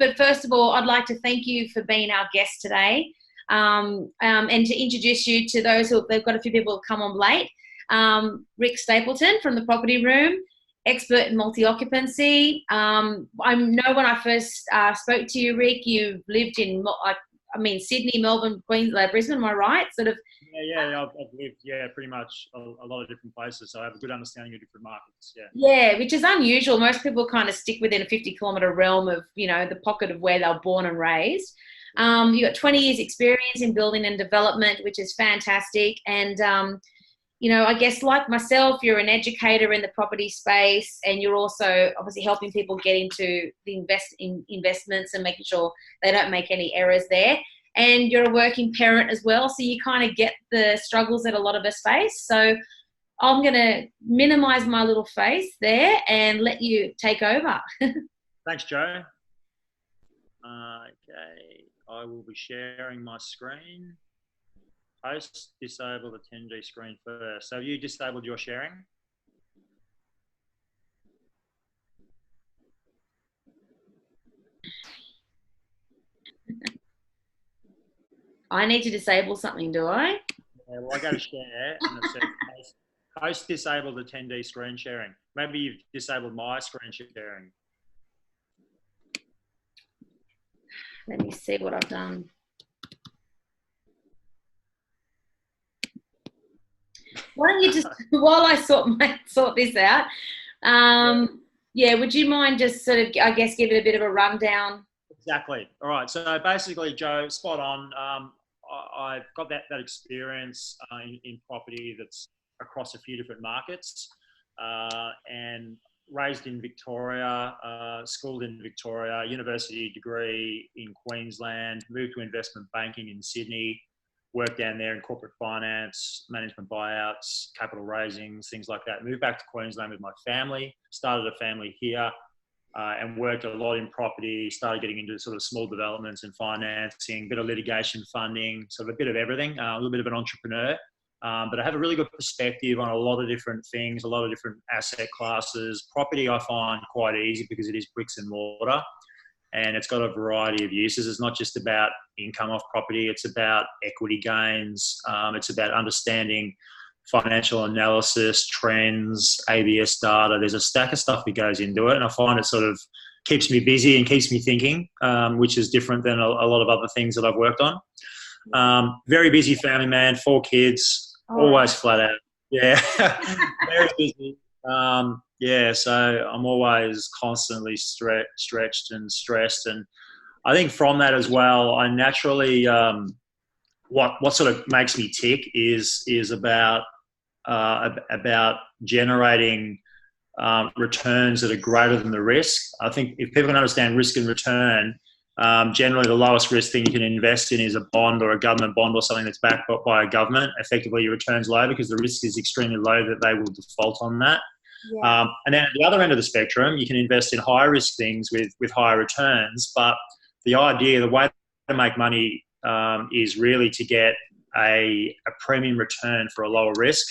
But first of all, I'd like to thank you for being our guest today, and to introduce you to those who, they've got a few people who come on late. Rick Stapleton from the Property Room, expert in multi-occupancy. I know when I first spoke to you, Rick, you've lived in, Sydney, Melbourne, Queensland, Brisbane, am I right? Sort of. Yeah, I've lived, pretty much a lot of different places, so I have a good understanding of different markets, Yeah, which is unusual. Most people kind of stick within a 50-kilometre realm of, the pocket of where they were born and raised. You've got 20 years experience in building and development, which is fantastic. And, I guess like myself, you're an educator in the property space, and you're also obviously helping people get into the investments and making sure they don't make any errors there. And you're a working parent as well, so you kind of get the struggles that a lot of us face. So I'm going to minimise my little face there and let you take over. Thanks, Joe. Okay, I will be sharing my screen. Host, disable the attendee screen first. So have you disabled your sharing? I need to disable something, do I? Yeah, well, I go to share and it says host disabled attendee screen sharing. Maybe you've disabled my screen sharing. Let me see what I've done. Why don't you just, while I sort this out, would you mind just sort of, I guess, give it a bit of a rundown? Exactly. All right. So basically, Joe, spot on. I've got that experience in property that's across a few different markets, and raised in Victoria, schooled in Victoria, university degree in Queensland, moved to investment banking in Sydney, worked down there in corporate finance, management buyouts, capital raisings, things like that. Moved back to Queensland with my family, started a family here, and worked a lot in property, started getting into sort of small developments and financing, a bit of litigation funding, sort of a bit of everything, a little bit of an entrepreneur. But I have a really good perspective on a lot of different things, a lot of different asset classes. Property I find quite easy because it is bricks and mortar, and it's got a variety of uses. It's not just about income off property. It's about equity gains. It's about understanding financial analysis, trends, ABS data. There's a stack of stuff that goes into it, and I find it sort of keeps me busy and keeps me thinking, which is different than a lot of other things that I've worked on. Very busy family man, 4 kids, always flat out. Yeah, very busy. So I'm always constantly stretched and stressed. And I think from that as well, I naturally, what sort of makes me tick is about generating returns that are greater than the risk. I think if people can understand risk and return, generally the lowest risk thing you can invest in is a bond or a government bond or something that's backed by a government. Effectively, your return's low because the risk is extremely low that they will default on that. Yeah. And then at the other end of the spectrum, you can invest in higher risk things with higher returns. But the way to make money is really to get a premium return for a lower risk.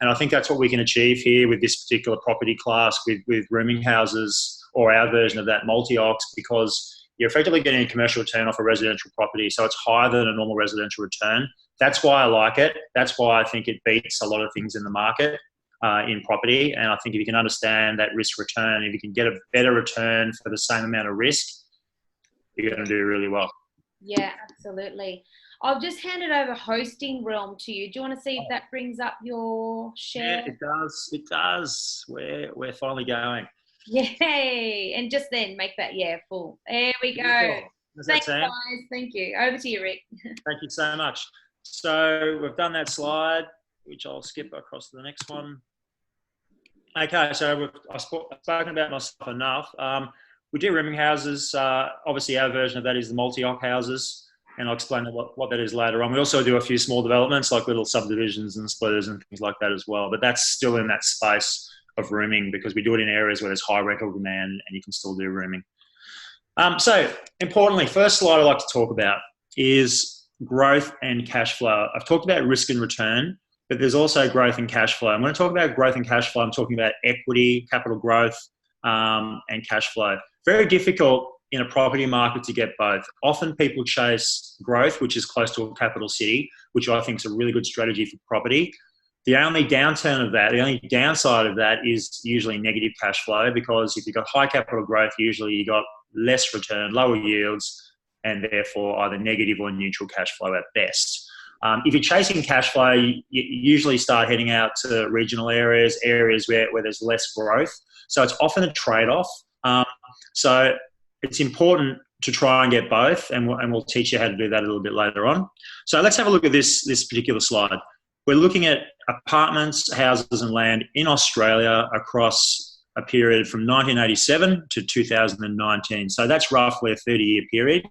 And I think that's what we can achieve here with this particular property class with rooming houses, or our version of that, Multi Occ, because you're effectively getting a commercial return off a residential property. So it's higher than a normal residential return. That's why I like it. That's why I think it beats a lot of things in the market in property. And I think if you can understand that risk return, if you can get a better return for the same amount of risk, you're going to do really well. Yeah, absolutely. I've just handed over hosting realm to you. Do you want to see if that brings up your share? Yeah, it does. It does. We're finally going. Yay! And just then make that full. There we go. Thanks, guys. Thank you. Over to you, Rick. Thank you so much. So we've done that slide, which I'll skip across to the next one. Okay, so I've spoken about myself enough. We do rooming houses. Obviously, our version of that is the multi-occ houses, and I'll explain what that is later on. We also do a few small developments, like little subdivisions and splitters and things like that as well. But that's still in that space of rooming because we do it in areas where there's high rental demand and you can still do rooming. So importantly, first slide I'd like to talk about is growth and cash flow. I've talked about risk and return, but there's also growth and cash flow. And when I talk about growth and cash flow, I'm talking about equity, capital growth, and cash flow. Very difficult in a property market to get both. Often people chase growth, which is close to a capital city, which I think is a really good strategy for property. The only downturn of that, the only downside of that is usually negative cash flow, because if you've got high capital growth, usually you've got less return, lower yields, and therefore either negative or neutral cash flow at best. If you're chasing cash flow, you usually start heading out to regional areas where there's less growth. So it's often a trade-off. So it's important to try and get both, and we'll teach you how to do that a little bit later on. So let's have a look at this particular slide. We're looking at apartments, houses and land in Australia across a period from 1987 to 2019. So that's roughly a 30-year period.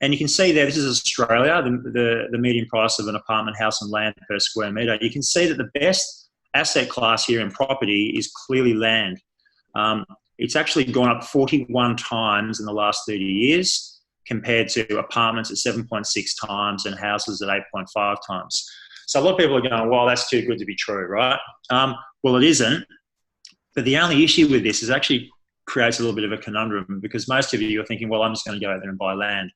And you can see there, this is Australia, the median price of an apartment, house and land per square metre. You can see that the best asset class here in property is clearly land. It's actually gone up 41 times in the last 30 years compared to apartments at 7.6 times and houses at 8.5 times. So a lot of people are going, well, that's too good to be true, right? Well, it isn't. But the only issue with this is it actually creates a little bit of a conundrum, because most of you are thinking, well, I'm just going to go out there and buy land.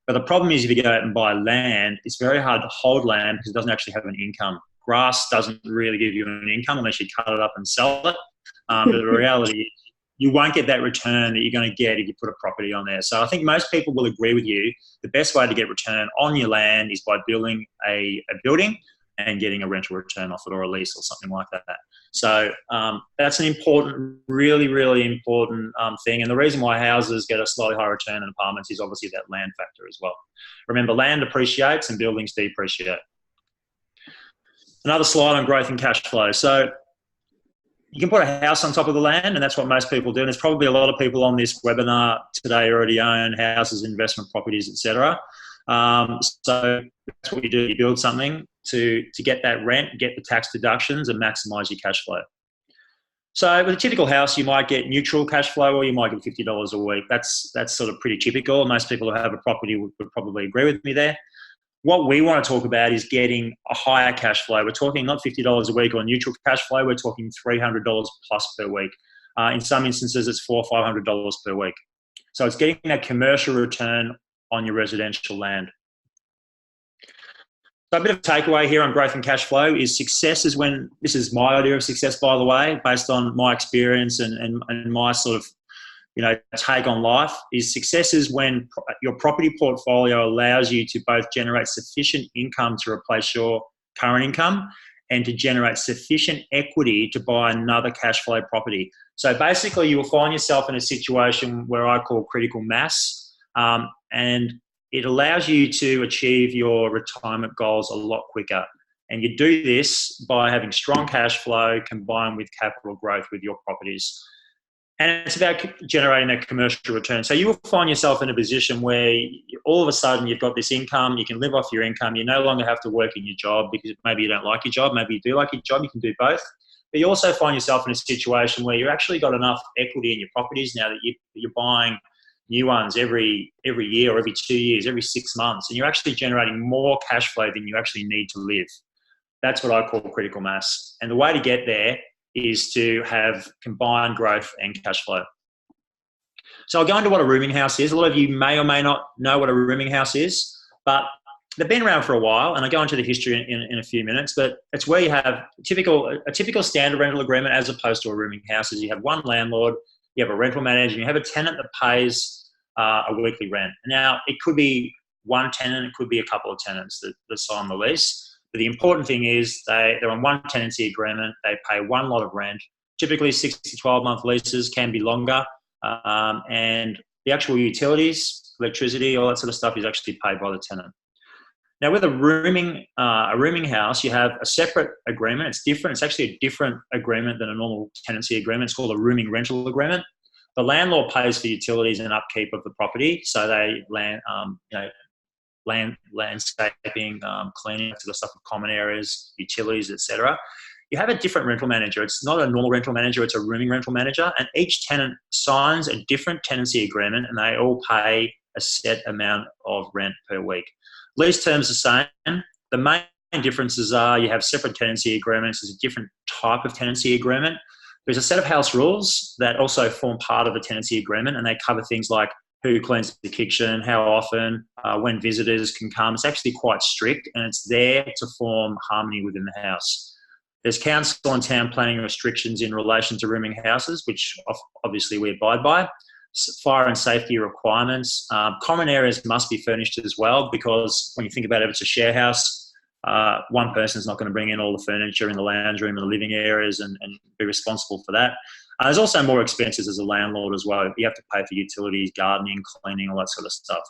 But the problem is, if you go out and buy land, it's very hard to hold land because it doesn't actually have an income. Grass doesn't really give you an income unless you cut it up and sell it. But the reality is you won't get that return that you're going to get if you put a property on there. So I think most people will agree with you. The best way to get return on your land is by building a building and getting a rental return off it, or a lease or something like that. So that's an important, really, really important thing. And the reason why houses get a slightly higher return than apartments is obviously that land factor as well. Remember, land appreciates and buildings depreciate. Another slide on growth and cash flow. So you can put a house on top of the land, and that's what most people do. And there's probably a lot of people on this webinar today already own houses, investment properties, etc. So that's what you do. You build something to get that rent, get the tax deductions, and maximise your cash flow. So with a typical house, you might get neutral cash flow, or you might get $50 a week. That's sort of pretty typical. Most people who have a property would probably agree with me there. What we want to talk about is getting a higher cash flow. We're talking not $50 a week or neutral cash flow. We're talking $300 plus per week. In some instances, it's $400 or $500 per week. So it's getting that commercial return on your residential land. So a bit of takeaway here on growth and cash flow is success is when, this is my idea of success, by the way, based on my experience and my sort of, take on life, is success is when your property portfolio allows you to both generate sufficient income to replace your current income and to generate sufficient equity to buy another cash flow property. So basically you will find yourself in a situation where I call critical mass, and it allows you to achieve your retirement goals a lot quicker. And you do this by having strong cash flow combined with capital growth with your properties. And it's about generating that commercial return. So you will find yourself in a position where all of a sudden you've got this income, you can live off your income, you no longer have to work in your job because maybe you don't like your job, maybe you do like your job, you can do both. But you also find yourself in a situation where you've actually got enough equity in your properties now that you're buying new ones every year or every 2 years, every 6 months, and you're actually generating more cash flow than you actually need to live. That's what I call critical mass. And the way to get there is to have combined growth and cash flow. So I'll go into what a rooming house is. A lot of you may or may not know what a rooming house is, but they've been around for a while, and I'll go into the history in a few minutes, but it's where you have a typical standard rental agreement as opposed to a rooming house. Is you have one landlord, you have a rental manager, and you have a tenant that pays a weekly rent. Now, it could be one tenant, it could be a couple of tenants that sign the lease. But the important thing is they're on one tenancy agreement, they pay one lot of rent, typically 6 to 12-month leases, can be longer, and the actual utilities, electricity, all that sort of stuff is actually paid by the tenant. Now, with a rooming house, you have a separate agreement. It's different. It's actually a different agreement than a normal tenancy agreement. It's called a rooming rental agreement. The landlord pays for utilities and upkeep of the property, so they landscaping, cleaning, sort of stuff of common areas, utilities, etc. You have a different rental manager. It's not a normal rental manager, it's a rooming rental manager, and each tenant signs a different tenancy agreement and they all pay a set amount of rent per week. Lease terms are the same. The main differences are you have separate tenancy agreements. There's a different type of tenancy agreement. There's a set of house rules that also form part of a tenancy agreement, and they cover things like who cleans the kitchen, how often, when visitors can come. It's actually quite strict, and it's there to form harmony within the house. There's council and town planning restrictions in relation to rooming houses, which obviously we abide by. Fire and safety requirements. Common areas must be furnished as well, because when you think about it, if it's a share house, one person's not going to bring in all the furniture in the lounge room and the living areas and be responsible for that. There's also more expenses as a landlord as well. You have to pay for utilities, gardening, cleaning, all that sort of stuff.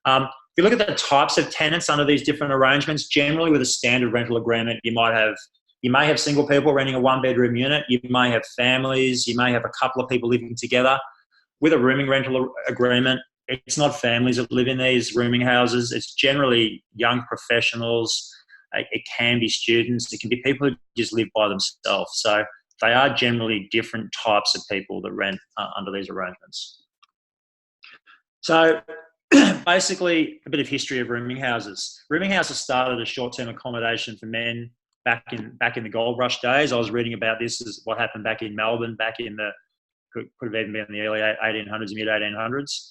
If you look at the types of tenants under these different arrangements, generally with a standard rental agreement, you may have single people renting a one-bedroom unit. You may have families. You may have a couple of people living together. With a rooming rental agreement, it's not families that live in these rooming houses. It's generally young professionals. It can be students. It can be people who just live by themselves. So they are generally different types of people that rent under these arrangements. So basically, a bit of history of rooming houses. Rooming houses started as short-term accommodation for men back in the gold rush days. I was reading about this as what happened back in Melbourne, could have even been in the early 1800s, mid 1800s.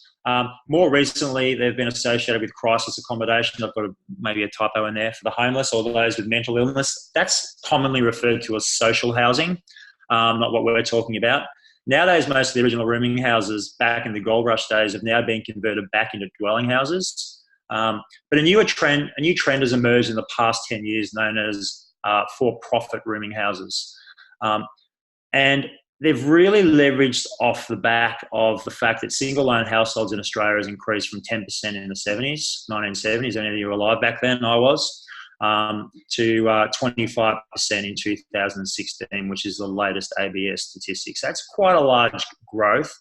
More recently, they've been associated with crisis accommodation. I've got maybe a typo in there for the homeless or those with mental illness. That's commonly referred to as social housing, not what we're talking about. Nowadays, most of the original rooming houses back in the gold rush days have now been converted back into dwelling houses. But a new trend has emerged in the past 10 years known as for-profit rooming houses. And they've really leveraged off the back of the fact that single-owned households in Australia has increased from 10% in the 1970s, any of you were alive back then, I was, to 25% in 2016, which is the latest ABS statistics. That's quite a large growth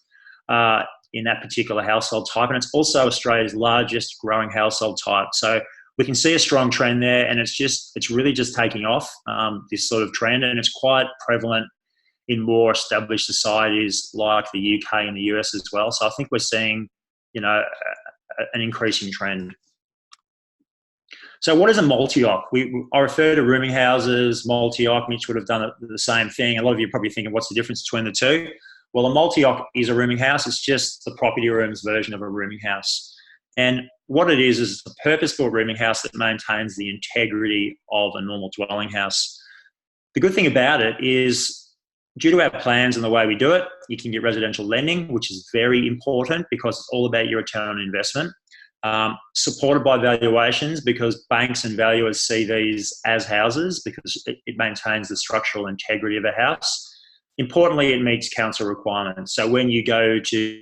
in that particular household type, and it's also Australia's largest growing household type. So we can see a strong trend there, and it's really just taking off, this sort of trend, and it's quite prevalent in more established societies like the UK and the US as well. So I think we're seeing, an increasing trend. So what is a multi-occ? I refer to rooming houses, multi-occ. Mitch would have done the same thing. A lot of you are probably thinking, what's the difference between the two? Well, a multi-occ is a rooming house. It's just the property room's version of a rooming house. And what it is a purpose-built rooming house that maintains the integrity of a normal dwelling house. The good thing about it is, due to our plans and the way we do it, you can get residential lending, which is very important because it's all about your return on investment. Supported by valuations, because banks and valuers see these as houses because it maintains the structural integrity of a house. Importantly, it meets council requirements. So when you go to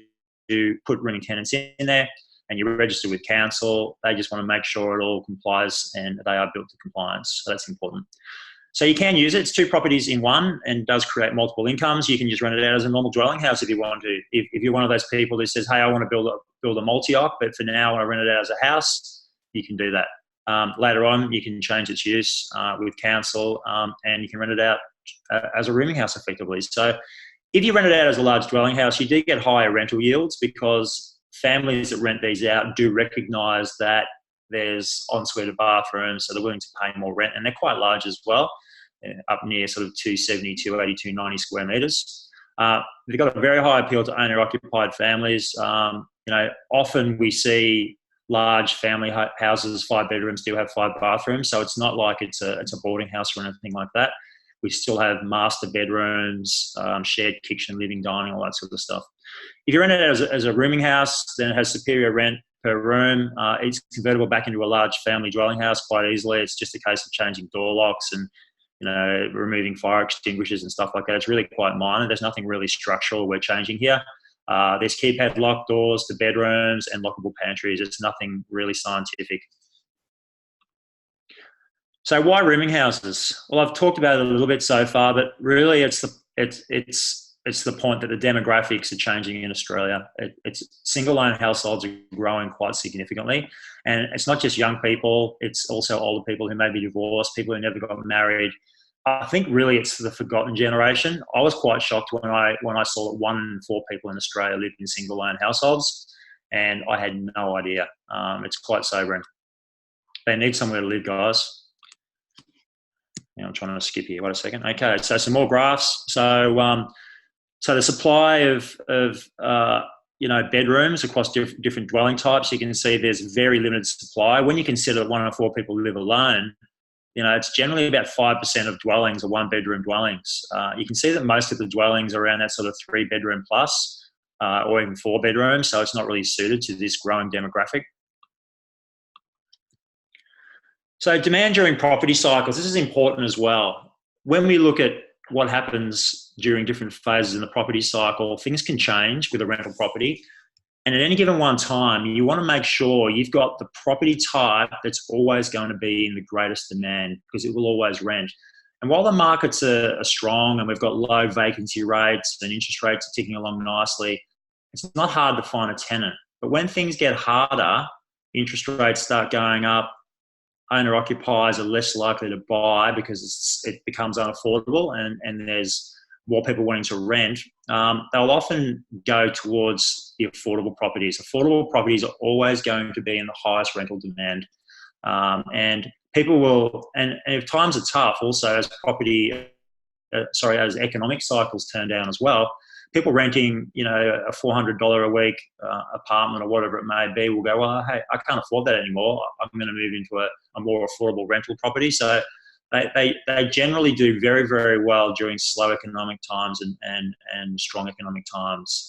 put rooming tenants in there and you register with council, they just want to make sure it all complies and they are built to compliance. So that's important. So you can use it. It's two properties in one and does create multiple incomes. You can just rent it out as a normal dwelling house if you want to. If you're one of those people who says, hey, I want to build a multi-occ, but for now I want to rent it out as a house, you can do that. Later on, you can change its use with council and you can rent it out as a rooming house effectively. So if you rent it out as a large dwelling house, you do get higher rental yields because families that rent these out do recognise that there's ensuite bathrooms, so they're willing to pay more rent, and they're quite large as well, up near sort of 270, 280, 290 square metres. They've got a very high appeal to owner-occupied families. Often we see large family houses, 5 bedrooms, do have 5 bathrooms, so it's not like it's a boarding house or anything like that. We still have master bedrooms, shared kitchen, living, dining, all that sort of stuff. If you rent it as a rooming house, then it has superior rent per room. It's convertible back into a large family dwelling house quite easily. It's just a case of changing door locks and removing fire extinguishers and stuff like that. It's really quite minor. There's nothing really structural we're changing here. There's keypad lock doors to bedrooms and lockable pantries. It's nothing really scientific. So why rooming houses? Well, I've talked about it a little bit so far, but really it's the point that the demographics are changing in Australia. It's single-owned households are growing quite significantly. And it's not just young people, it's also older people who may be divorced, people who never got married. I think really it's the forgotten generation. I was quite shocked when I saw that 1 in 4 people in Australia lived in single-owned households, and I had no idea. It's quite sobering. They need somewhere to live, guys. I'm trying to skip here. Wait a second. Okay, so some more graphs. So the supply of bedrooms across different dwelling types, you can see there's very limited supply. When you consider that 1 in 4 people live alone, it's generally about 5% of dwellings are 1-bedroom dwellings. You can see that most of the dwellings are around that sort of 3-bedroom plus, or even 4 bedrooms. So it's not really suited to this growing demographic. So demand during property cycles, this is important as well. When we look at what happens during different phases in the property cycle, things can change with a rental property. And at any given one time, you want to make sure you've got the property type that's always going to be in the greatest demand, because it will always rent. And while the markets are strong and we've got low vacancy rates and interest rates are ticking along nicely, it's not hard to find a tenant. But when things get harder, interest rates start going up, owner-occupiers are less likely to buy because it becomes unaffordable, and there's more people wanting to rent, they'll often go towards the affordable properties. Affordable properties are always going to be in the highest rental demand. And people will, and if times are tough also, as as economic cycles turn down as well, people renting, a $400 a week apartment or whatever it may be will go, well, hey, I can't afford that anymore. I'm going to move into a more affordable rental property. So they generally do very, very well during slow economic times and strong economic times.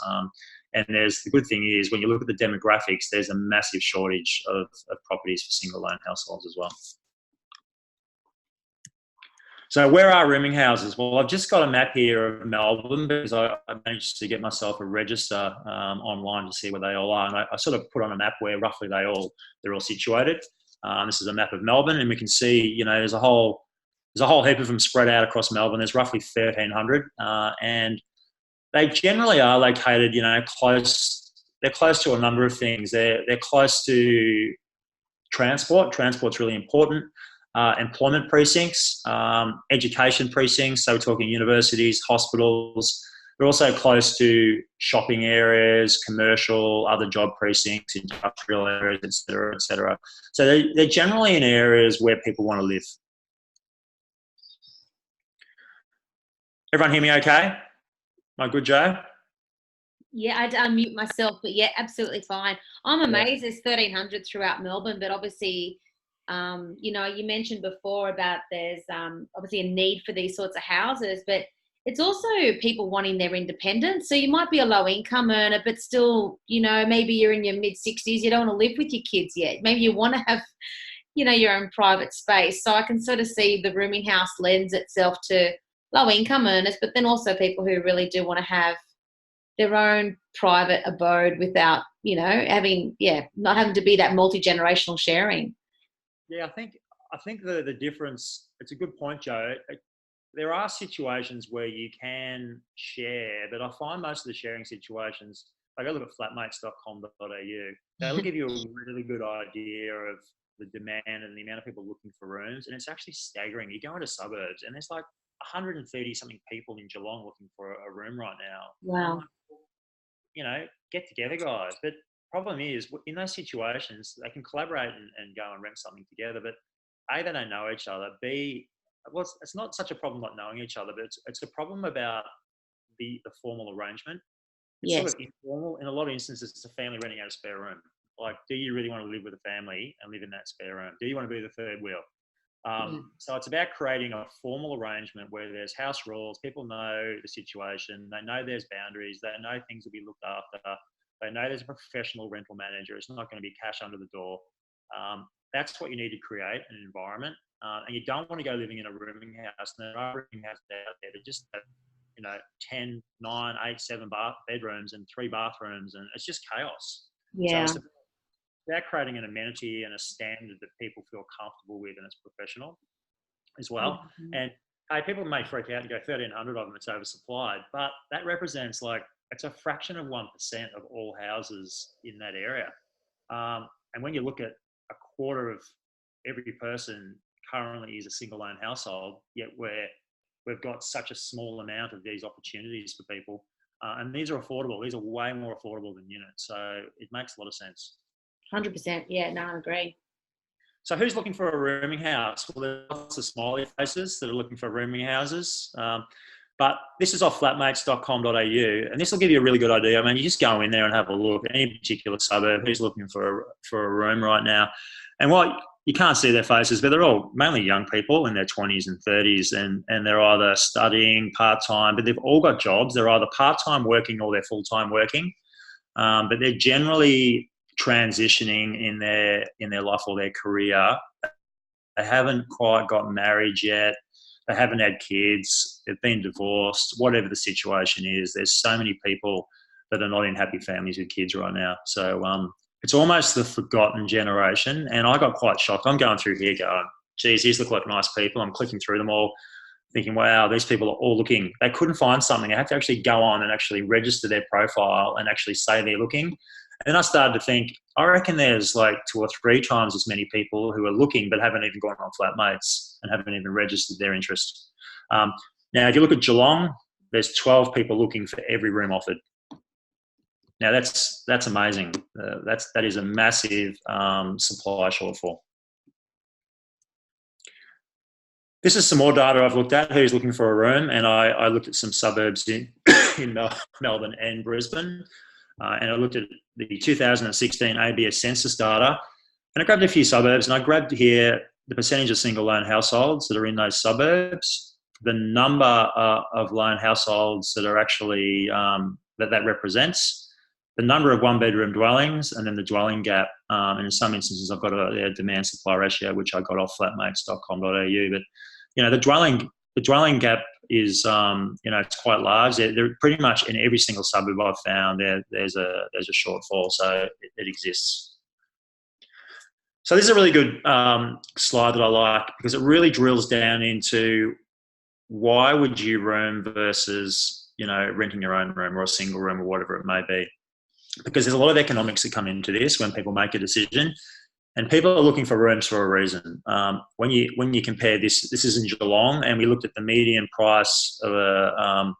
And the good thing is, when you look at the demographics, there's a massive shortage of properties for single loan households as well. So where are rooming houses? Well, I've just got a map here of Melbourne, because I managed to get myself a register online to see where they all are. And I sort of put on a map where roughly they're all situated. This is a map of Melbourne, and we can see, there's a whole heap of them spread out across Melbourne. There's roughly 1,300, and they generally are located, close. They're close to a number of things. They're close to transport. Transport's really important. Employment precincts, education precincts. So we're talking universities, hospitals. They're also close to shopping areas, commercial, other job precincts, industrial areas, et cetera, et cetera. So they're generally in areas where people want to live. Everyone hear me okay? Am I good, Joe? Yeah, I'd unmute myself, but yeah, absolutely fine. I'm amazed there's 1,300 throughout Melbourne, but obviously, you mentioned before about there's obviously a need for these sorts of houses, but it's also people wanting their independence. So you might be a low income earner, but still, maybe you're in your mid 60s, you don't want to live with your kids yet. Maybe you want to have, your own private space. So I can sort of see the rooming house lends itself to low income earners, but then also people who really do want to have their own private abode without, not having to be that multi-generational sharing. Yeah, I think the difference, it's a good point, Joe. There are situations where you can share, but I find most of the sharing situations, like I look at flatmates.com.au, they'll give you a really good idea of the demand and the amount of people looking for rooms, and it's actually staggering. You go into suburbs and there's like 130 something people in Geelong looking for a room right now. Wow. Get together, guys. But problem is, in those situations, they can collaborate and go and rent something together, but A, they don't know each other. B, well, it's not such a problem not knowing each other, but it's a problem about the formal arrangement. It's sort of informal. In a lot of instances, it's a family renting out a spare room. Like, do you really want to live with a family and live in that spare room? Do you want to be the third wheel? So it's about creating a formal arrangement where there's house rules, people know the situation, they know there's boundaries, they know things will be looked after, they know there's a professional rental manager, it's not going to be cash under the door. That's what you need to create, an environment. And you don't want to go living in a rooming house. And there are rooming houses out there that just have, 10, 9, 8, 7 bedrooms and 3 bathrooms, and it's just chaos. Yeah. So it's about creating an amenity and a standard that people feel comfortable with, and it's professional as well. Mm-hmm. And hey, people may freak out and go 1,300 of them, it's oversupplied, but that represents it's a fraction of 1% of all houses in that area. And when you look at a quarter of every person currently is a single loan household, yet we've got such a small amount of these opportunities for people. And these are affordable. These are way more affordable than units. So it makes a lot of sense. 100%. Yeah, no, I agree. So who's looking for a rooming house? Well, there's lots of smiley faces that are looking for rooming houses. But this is off flatmates.com.au, and this will give you a really good idea. I mean, you just go in there and have a look at any particular suburb, who's looking for a room right now. And what you can't see their faces, but they're all mainly young people in their 20s and 30s, and they're either studying part-time, but they've all got jobs. They're either part-time working or they're full-time working, but they're generally transitioning in their life or their career. They haven't quite got married yet. They haven't had kids. They've been divorced. Whatever the situation is, there's so many people that are not in happy families with kids right now. So it's almost the forgotten generation. And I got quite shocked. I'm going through here going, geez, these look like nice people. I'm clicking through them all, thinking, wow, these people are all looking. They couldn't find something. They have to actually go on and actually register their profile and actually say they're looking. And then I started to think, I reckon there's like 2 or 3 times as many people who are looking but haven't even gone on Flatmates and haven't even registered their interest. Now, if you look at Geelong, there's 12 people looking for every room offered. Now, that's amazing. That is a massive supply shortfall. This is some more data I've looked at, who's looking for a room, and I looked at some suburbs in Melbourne and Brisbane. And I looked at the 2016 ABS census data, and I grabbed a few suburbs, and I grabbed here the percentage of single loan households that are in those suburbs, the number of loan households that are actually that represents, the number of one-bedroom dwellings, and then the dwelling gap. And in some instances, I've got a demand-supply ratio, which I got off flatmates.com.au. But the dwelling gap is, it's quite large. They're pretty much in every single suburb I've found. There's a shortfall, so it exists. So this is a really good slide that I like, because it really drills down into why would you room versus renting your own room or a single room or whatever it may be. Because there's a lot of economics that come into this when people make a decision, and people are looking for rooms for a reason. When you compare this is in Geelong, and we looked at the median price of a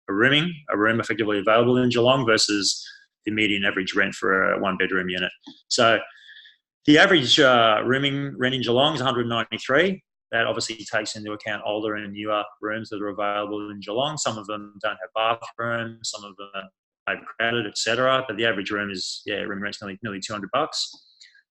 room effectively available in Geelong versus the median average rent for a 1-bedroom unit. So the average rent in Geelong is 193. That obviously takes into account older and newer rooms that are available in Geelong. Some of them don't have bathrooms, some of them are crowded, etc. But the average room room rent's nearly $200.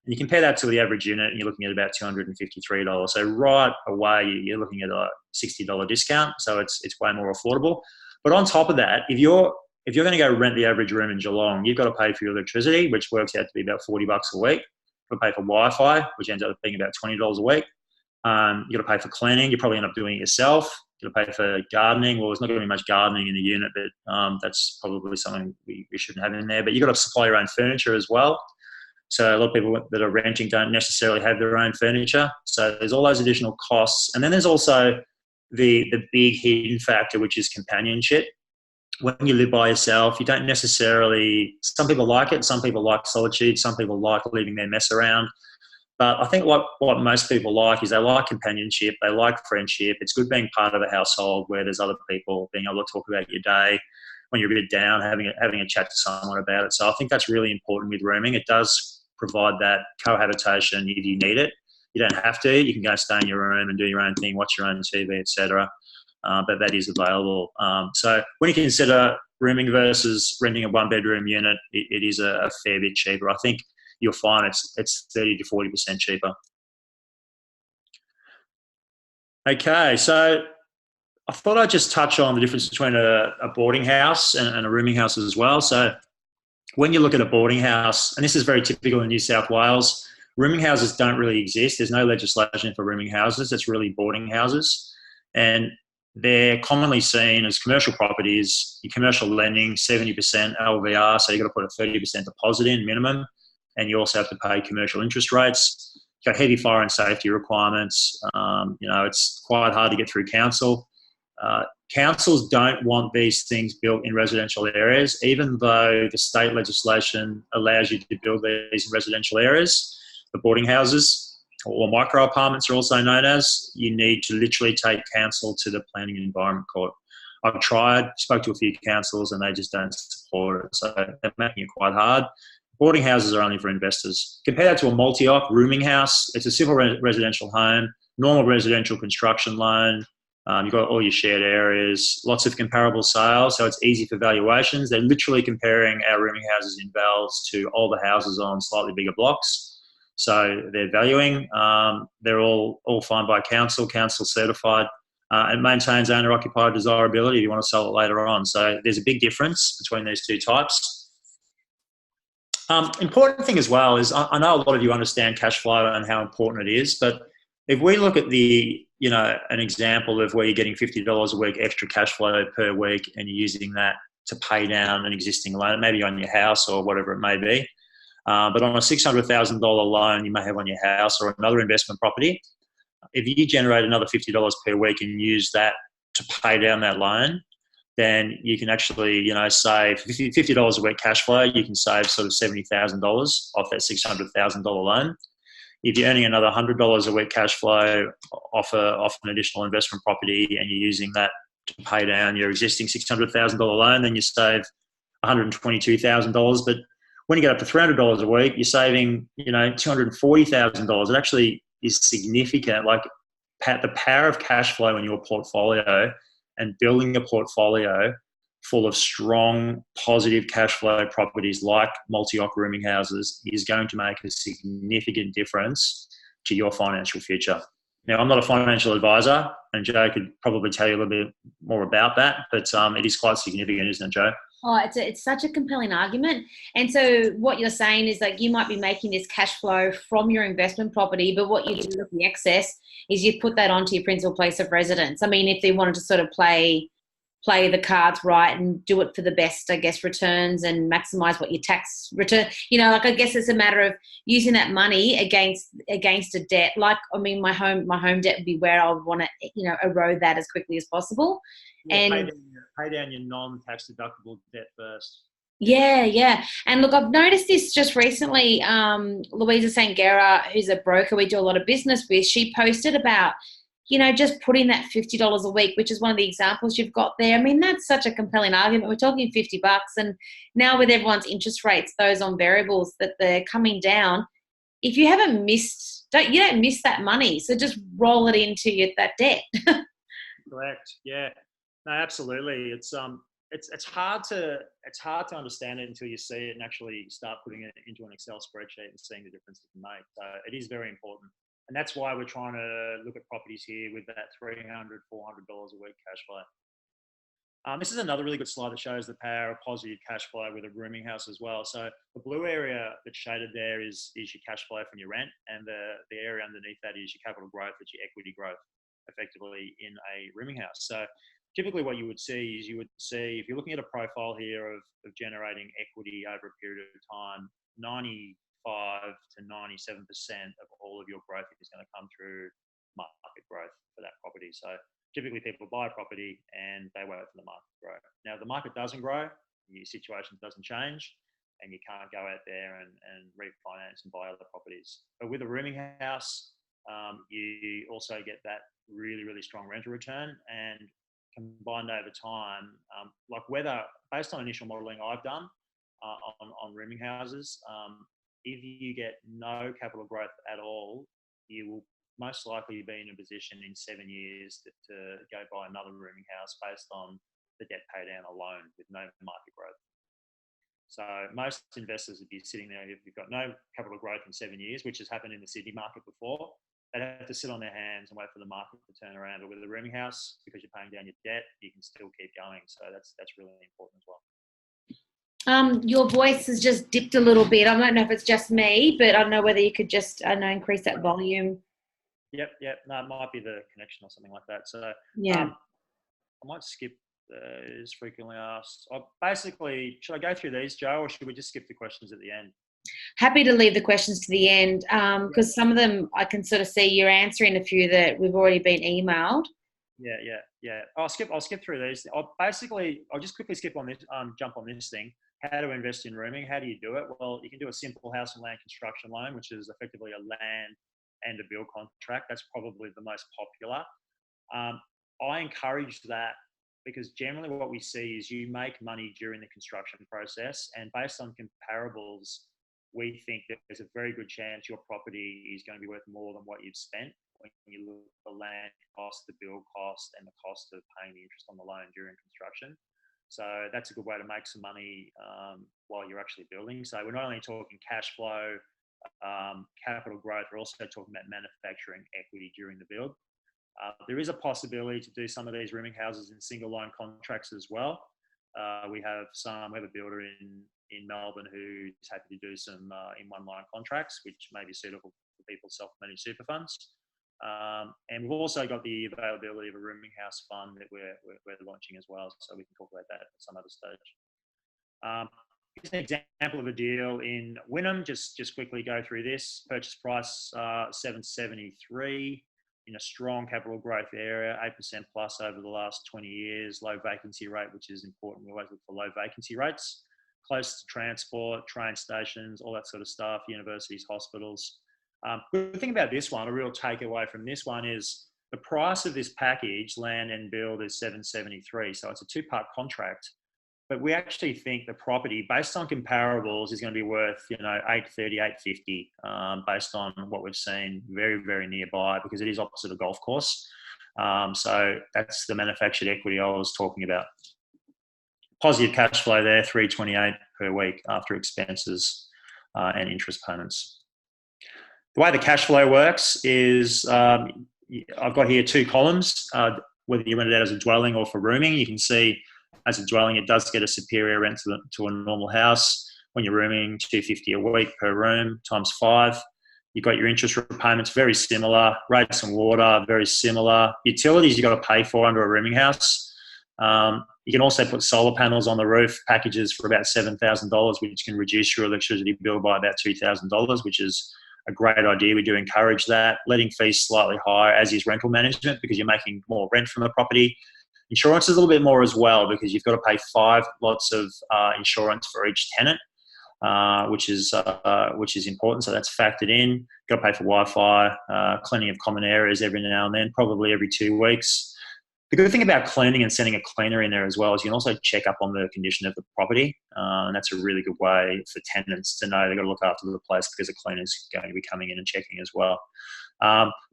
And you compare that to the average unit, and you're looking at about $253. So right away, you're looking at a $60 discount. So it's way more affordable. But on top of that, if you're going to go rent the average room in Geelong, you've got to pay for your electricity, which works out to be about $40 a week. You've got to pay for Wi-Fi, which ends up being about $20 a week. You've got to pay for cleaning. You probably end up doing it yourself. You've got to pay for gardening. Well, there's not going to be much gardening in the unit, but that's probably something we shouldn't have in there. But you've got to supply your own furniture as well. So a lot of people that are renting don't necessarily have their own furniture. So there's all those additional costs. And then there's also the big hidden factor, which is companionship. When you live by yourself, you don't necessarily, some people like it, some people like solitude, some people like leaving their mess around. But I think what most people like is they like companionship, they like friendship. It's good being part of a household where there's other people, being able to talk about your day. When you're a bit down, having a chat to someone about it. So I think that's really important with rooming. It does provide that cohabitation if you need it. You don't have to. You can go stay in your room and do your own thing, watch your own TV, etc. But that is available. So when you consider rooming versus renting a 1-bedroom unit, it is a fair bit cheaper. I think you'll find it's 30 to 40% cheaper. Okay, so I thought I'd just touch on the difference between a boarding house and a rooming house as well. So when you look at a boarding house, and this is very typical in New South Wales, rooming houses don't really exist. There's no legislation for rooming houses. It's really boarding houses. And they're commonly seen as commercial properties. Your commercial lending, 70% LVR, so you've got to put a 30% deposit in minimum, and you also have to pay commercial interest rates. You've got heavy fire and safety requirements. It's quite hard to get through council. Councils don't want these things built in residential areas, even though the state legislation allows you to build these in residential areas. The boarding houses, or micro apartments are also known as, you need to literally take council to the Planning and Environment Court. I've tried, spoke to a few councils, and they just don't support it. So they're making it quite hard. Boarding houses are only for investors. Compare that to a multi-occ rooming house. It's a simple residential home, normal residential construction loan. You've got all your shared areas, lots of comparable sales, so it's easy for valuations. They're literally comparing our rooming houses in Vals to older houses on slightly bigger blocks. So they're valuing. They're all fine by council certified. It maintains owner-occupier desirability if you want to sell it later on. So there's a big difference between these two types. Important thing as well is I know a lot of you understand cash flow and how important it is, but if we look at an example of where you're getting $50 a week extra cash flow per week and you're using that to pay down an existing loan, maybe on your house or whatever it may be, but on a $600,000 loan you may have on your house or another investment property, if you generate another $50 per week and use that to pay down that loan, then you can actually, save $50 a week cash flow. You can save sort of $70,000 off that $600,000 loan. If you're earning another $100 a week cash flow off an additional investment property and you're using that to pay down your existing $600,000 loan, then you save $122,000. But when you get up to $300 a week, you're saving, $240,000. It actually is significant. Like the power of cash flow in your portfolio and building a portfolio full of strong, positive cash flow properties like multi-occ rooming houses is going to make a significant difference to your financial future. Now, I'm not a financial advisor, and Joe could probably tell you a little bit more about that, but it is quite significant, isn't it, Joe? Oh, it's such a compelling argument. And so what you're saying is like you might be making this cash flow from your investment property, but what you do with the excess is you put that onto your principal place of residence. I mean, if they wanted to sort of play the cards right and do it for the best, I guess, returns and maximize what your tax return, I guess it's a matter of using that money against a debt. Like, I mean, my home debt would be where I would want to, erode that as quickly as possible. Yeah, and pay down your non-tax deductible debt first. Yeah. And look, I've noticed this just recently. Louisa Sangera, who's a broker we do a lot of business with, she posted about, just putting that $50 a week, which is one of the examples you've got there. I mean, that's such a compelling argument. We're talking $50, and now with everyone's interest rates, those on variables, that they're coming down. If you haven't you don't miss that money. So just roll it into that debt. Correct. Yeah. No, absolutely. It's hard to understand it until you see it and actually start putting it into an Excel spreadsheet and seeing the difference it can make. So it is very important. And that's why we're trying to look at properties here with that $300, $400 a week cash flow. This is another really good slide that shows the power of positive cash flow with a rooming house as well. So the blue area that's shaded there is your cash flow from your rent, and the area underneath that is your capital growth, that's your equity growth, effectively in a rooming house. So typically what you would see is if you're looking at a profile here of generating equity over a period of time, 95 to 97% of all of your growth is going to come through market growth for that property. So typically people buy a property and they wait for the market to grow. Now, if the market doesn't grow, your situation doesn't change, and you can't go out there and refinance and buy other properties. But with a rooming house, you also get that really, really strong rental return, and combined over time, like whether based on initial modelling I've done on rooming houses, if you get no capital growth at all, you will most likely be in a position in 7 years to go buy another rooming house based on the debt pay down alone with no market growth. So most investors would be sitting there, if you've got no capital growth in 7 years, which has happened in the Sydney market before, they'd have to sit on their hands and wait for the market to turn around. But with a rooming house, because you're paying down your debt, you can still keep going. So that's really important as well. Your voice has just dipped a little bit. I don't know if it's just me, but I don't know whether you could just, increase that volume. Yep. No, it might be the connection or something like that. So yeah, I might skip those frequently asked. Basically, should I go through these, Joe, or should we just skip the questions at the end? Happy to leave the questions to the end, because some of them I can sort of see you're answering a few that we've already been emailed. Yeah. I'll skip through these. I'll just quickly skip on this. Jump on this thing. How to invest in rooming? How do you do it? Well, you can do a simple house and land construction loan, which is effectively a land and a build contract. That's probably the most popular. I encourage that because generally what we see is you make money during the construction process, and based on comparables, we think that there's a very good chance your property is going to be worth more than what you've spent when you look at the land cost, the build cost, and the cost of paying the interest on the loan during construction. So that's a good way to make some money while you're actually building. So we're not only talking cash flow, capital growth, we're also talking about manufacturing equity during the build. There is a possibility to do some of these rooming houses in single loan contracts as well. We have a builder in Melbourne who's happy to do some in one line contracts, which may be suitable for people's self-managed super funds. And we've also got the availability of a rooming house fund that we're launching as well, so we can talk about that at some other stage. Here's an example of a deal in Wynnum. Just quickly go through this. Purchase price $773 in a strong capital growth area, 8% plus over the last 20 years. Low vacancy rate, which is important. We always look for low vacancy rates. Close to transport, train stations, all that sort of stuff. Universities, hospitals. Good thing about this one, a real takeaway from this one, is the price of this package, land and build, is $773. So it's a two-part contract. But we actually think the property, based on comparables, is going to be worth, $830, $850, based on what we've seen very, very nearby, because it is opposite a golf course. So that's the manufactured equity I was talking about. Positive cash flow there, $328 per week after expenses and interest payments. The way the cash flow works is I've got here two columns. Whether you rent it out as a dwelling or for rooming, you can see as a dwelling it does get a superior rent to a normal house. When you're rooming, $250 a week per room times 5. You've got your interest repayments, very similar. Rates and water, very similar. Utilities you've got to pay for under a rooming house. You can also put solar panels on the roof, packages for about $7,000, which can reduce your electricity bill by about $2,000, which is a great idea. We do encourage that. Letting fees slightly higher, as is rental management, because you're making more rent from the property. Insurance is a little bit more as well, because you've got to pay 5 lots of insurance for each tenant, which is important. So that's factored in. You've got to pay for Wi-Fi, cleaning of common areas every now and then, probably every 2 weeks. The good thing about cleaning and sending a cleaner in there as well is you can also check up on the condition of the property. And that's a really good way for tenants to know they've got to look after the place, because a cleaner's going to be coming in and checking as well.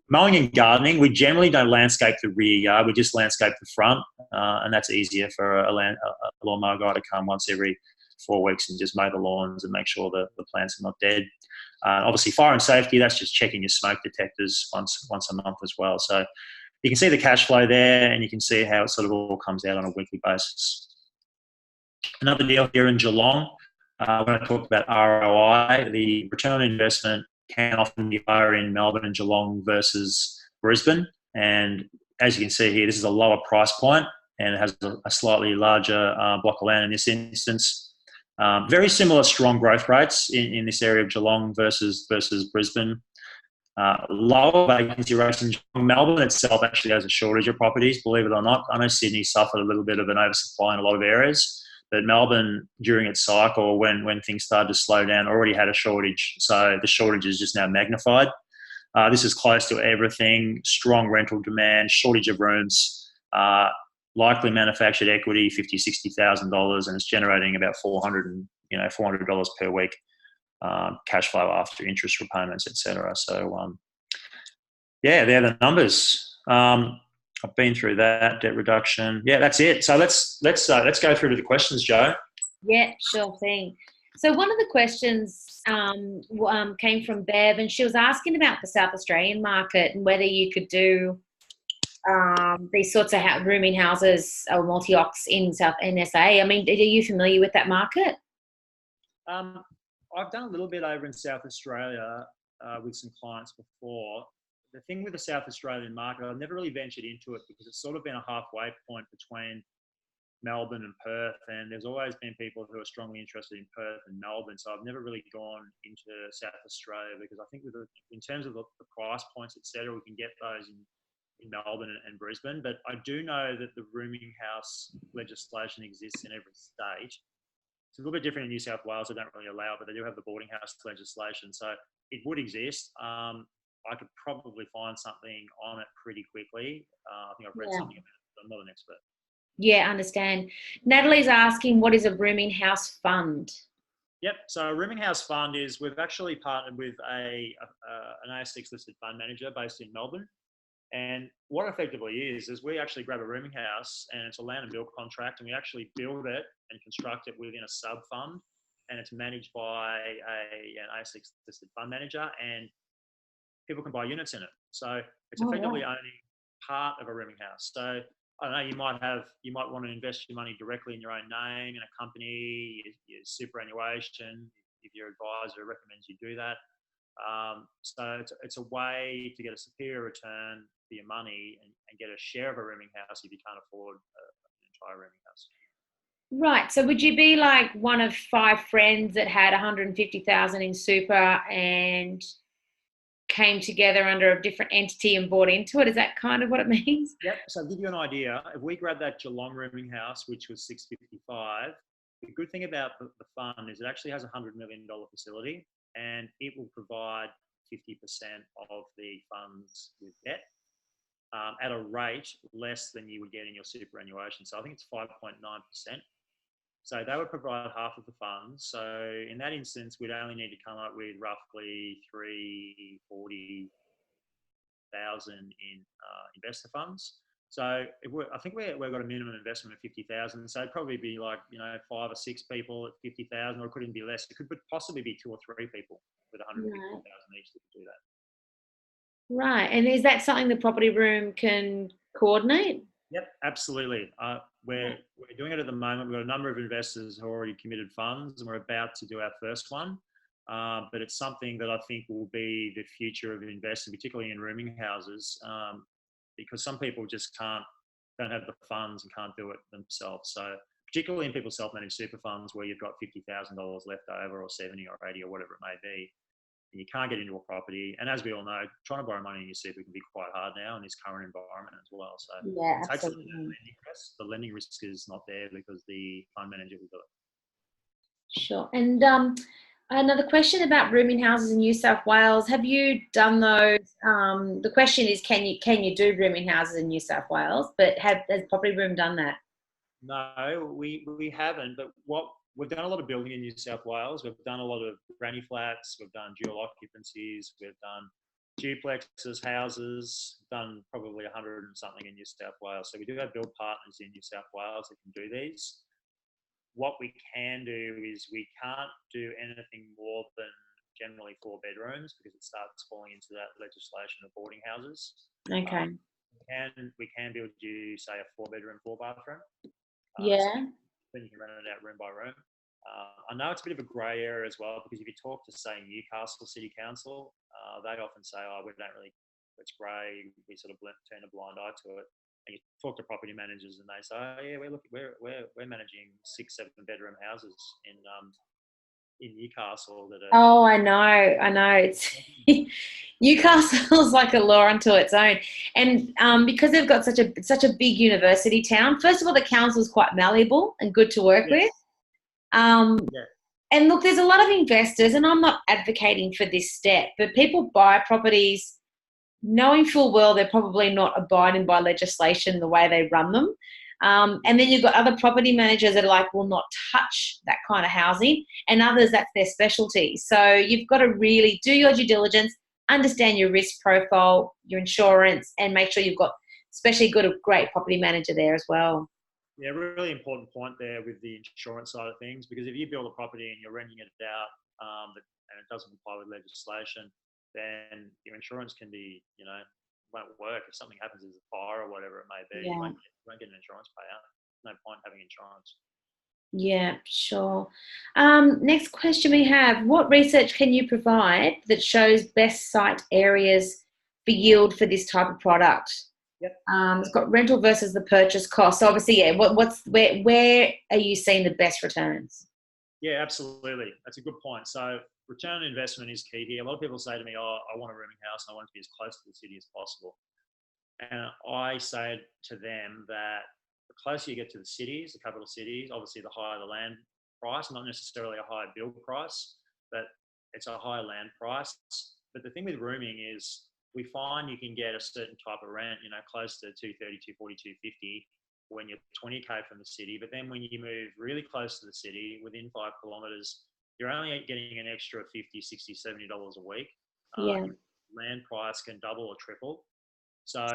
Mowing and gardening, we generally don't landscape the rear yard. We just landscape the front. And that's easier for a lawnmower guy to come once every 4 weeks and just mow the lawns and make sure that the plants are not dead. Obviously, fire and safety, that's just checking your smoke detectors once a month as well. So you can see the cash flow there, and you can see how it sort of all comes out on a weekly basis. Another deal here in Geelong, when I talk about ROI, the return on investment can often be higher in Melbourne and Geelong versus Brisbane. And as you can see here, this is a lower price point, and it has a slightly larger block of land in this instance. Very similar strong growth rates in this area of Geelong versus Brisbane. Lower vacancy rates in Melbourne itself actually has a shortage of properties, believe it or not. I know Sydney suffered a little bit of an oversupply in a lot of areas, but Melbourne, during its cycle, when things started to slow down, already had a shortage. So the shortage is just now magnified. This is close to everything: strong rental demand, shortage of rooms, likely manufactured equity, $50,000, $60,000, and it's generating about $400 per week. Cash flow after interest repayments, etc. So, they're the numbers. I've been through that. Debt reduction. Yeah, that's it. So let's go through to the questions, Jo. Yeah, sure thing. So one of the questions came from Bev, and she was asking about the South Australian market and whether you could do these sorts of rooming houses or multi-occs in SA. I mean, are you familiar with that market? I've done a little bit over in South Australia with some clients before. The thing with the South Australian market, I've never really ventured into it because it's sort of been a halfway point between Melbourne and Perth, and there's always been people who are strongly interested in Perth and Melbourne. So I've never really gone into South Australia because I think in terms of the price points, etc., we can get those in Melbourne and Brisbane. But I do know that the rooming house legislation exists in every state. It's a little bit different in New South Wales. They don't really allow it, but they do have the boarding house legislation. So it would exist. I could probably find something on it pretty quickly. I think I've read something about it, but I'm not an expert. Yeah, I understand. Natalie's asking, what is a rooming house fund? Yep. So a rooming house fund is, we've actually partnered with an ASX listed fund manager based in Melbourne. And what effectively is we actually grab a rooming house, and it's a land and build contract, and we actually build it and construct it within a sub fund, and it's managed by an ASX listed fund manager, and people can buy units in it. So it's Oh, effectively wow. owning part of a rooming house. So I don't know, you might want to invest your money directly in your own name in a company, your superannuation, if your advisor recommends you do that. So it's a way to get a superior return for your money and get a share of a rooming house if you can't afford an entire rooming house. Right. So would you be like one of 5 friends that had 150,000 in super and came together under a different entity and bought into it? Is that kind of what it means? Yep. So I'll give you an idea. If we grab that Geelong rooming house, which was 655, the good thing about the fund is it actually has a $100 million facility, and it will provide 50% of the funds with debt at a rate less than you would get in your superannuation. So I think it's 5.9%. So they would provide half of the funds. So in that instance, we'd only need to come up with roughly 340,000 in investor funds. So I think we've got a minimum investment of 50,000. So it'd probably be like 5 or 6 people at 50,000, or it could even be less. It could possibly be 2 or 3 people with 150,000 each that could do that. Right. And is that something the property room can coordinate? Yep, absolutely. We're doing it at the moment. We've got a number of investors who already committed funds, and we're about to do our first one. But it's something that I think will be the future of investing, particularly in rooming houses, because some people just don't have the funds and can't do it themselves. So particularly in people's self-managed super funds where you've got $50,000 left over, or 70 or 80 or whatever it may be, and you can't get into a property. And as we all know, trying to borrow money in your super can be quite hard now in this current environment as well. So Yeah, it takes a absolutely. lending risk. The lending risk is not there because the fund manager will do it. Sure. And another question about rooming houses in New South Wales. Have you done those? The question is, can you do rooming houses in New South Wales? But has Property Room done that? No, we haven't. But we've done a lot of building in New South Wales. We've done a lot of granny flats. We've done dual occupancies. We've done duplexes, houses. Done probably 100 and something in New South Wales. So we do have build partners in New South Wales that can do these. What we can do is we can't do anything more than generally 4 bedrooms because it starts falling into that legislation of boarding houses. Okay. We can build you, say, a 4-bedroom, 4-bathroom. Yeah. So then you can rent it out room by room. I know it's a bit of a grey area as well because if you talk to, say, Newcastle City Council, they often say, "Oh, we don't really, it's grey. We sort of turn a blind eye to it." And you talk to property managers, and they say, "Oh, yeah, we're managing 6, 7-bedroom houses in Newcastle that are." Oh, I know. It's Newcastle's like a law unto its own, and because they've got such a big university town. First of all, the council's quite malleable and good to work with. Yes. Yeah. And look, there's a lot of investors, and I'm not advocating for this step, but people buy properties knowing full well they're probably not abiding by legislation the way they run them. And then you've got other property managers that are like, will not touch that kind of housing, and others, that's their specialty. So you've got to really do your due diligence, understand your risk profile, your insurance, and make sure you've got especially a great property manager there as well. Yeah, really important point there with the insurance side of things, because if you build a property and you're renting it out and it doesn't comply with legislation, then your insurance can be, won't work. If something happens as a fire or whatever it may be, Yeah. you won't get an insurance payout. No point having insurance. Yeah, sure. Next question we have, what research can you provide that shows best site areas for yield for this type of product? Yep. It's got rental versus the purchase cost. So obviously, yeah, where are you seeing the best returns? Yeah, absolutely. That's a good point. So return on investment is key here. A lot of people say to me, "Oh, I want a rooming house and I want it to be as close to the city as possible." And I say to them that the closer you get to the cities, the capital cities, obviously the higher the land price, not necessarily a higher build price, but it's a higher land price. But the thing with rooming is we find you can get a certain type of rent, close to 230, 240, 250 when you're 20K from the city. But then when you move really close to the city, within 5 kilometres, you're only getting an extra $50, $60, $70 a week. Yeah. Land price can double or triple. So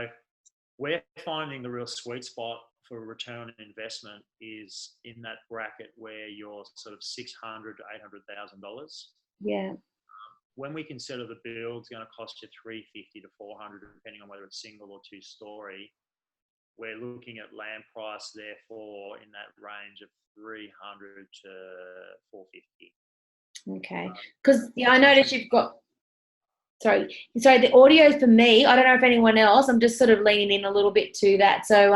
we're finding the real sweet spot for return on investment is in that bracket where you're sort of $600,000 to $800,000. Yeah. When we consider the build's going to cost you $350,000 to $400,000, depending on whether it's single or two-story, we're looking at land price therefore in that range of $300,000 to $450,000. Okay. Because I noticed you've got. Sorry, the audio for me. I don't know if anyone else. I'm just sort of leaning in a little bit to that. So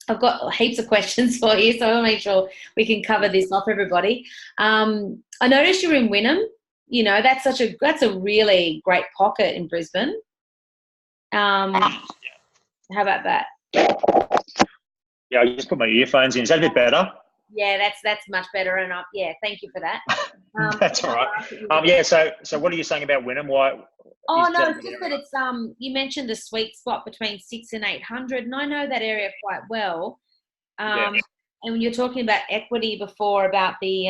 I've got heaps of questions for you, so I'll make sure we can cover this off, everybody. I noticed you're in Wynnum. You know, that's a really great pocket in Brisbane. How about that? Yeah, I just put my earphones in. Is that a bit better? Yeah, that's much better. And thank you for that. That's all right. Yeah. So what are you saying about Wynnum? Why? Oh no, it's just that it's you mentioned a sweet spot between 600 and 800, and I know that area quite well. And when you're talking about equity before, about the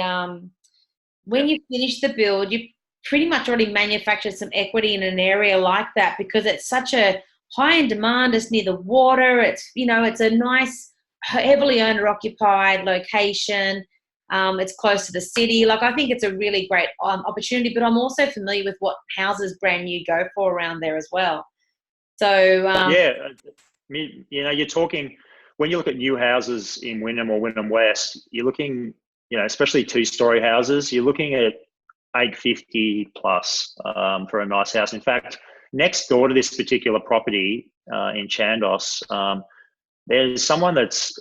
when you finish the build, you pretty much already manufactured some equity in an area like that because it's such a high in demand. It's near the water. It's it's a nice, heavily owner occupied location. It's close to the city. Like, I think it's a really great opportunity, but I'm also familiar with what houses brand new go for around there as well. So you're talking, when you look at new houses in Wynnum or Wynnum West, you're looking, especially two-story houses, you're looking at $850 plus for a nice house. In fact, next door to this particular property in Chandos, there's someone that's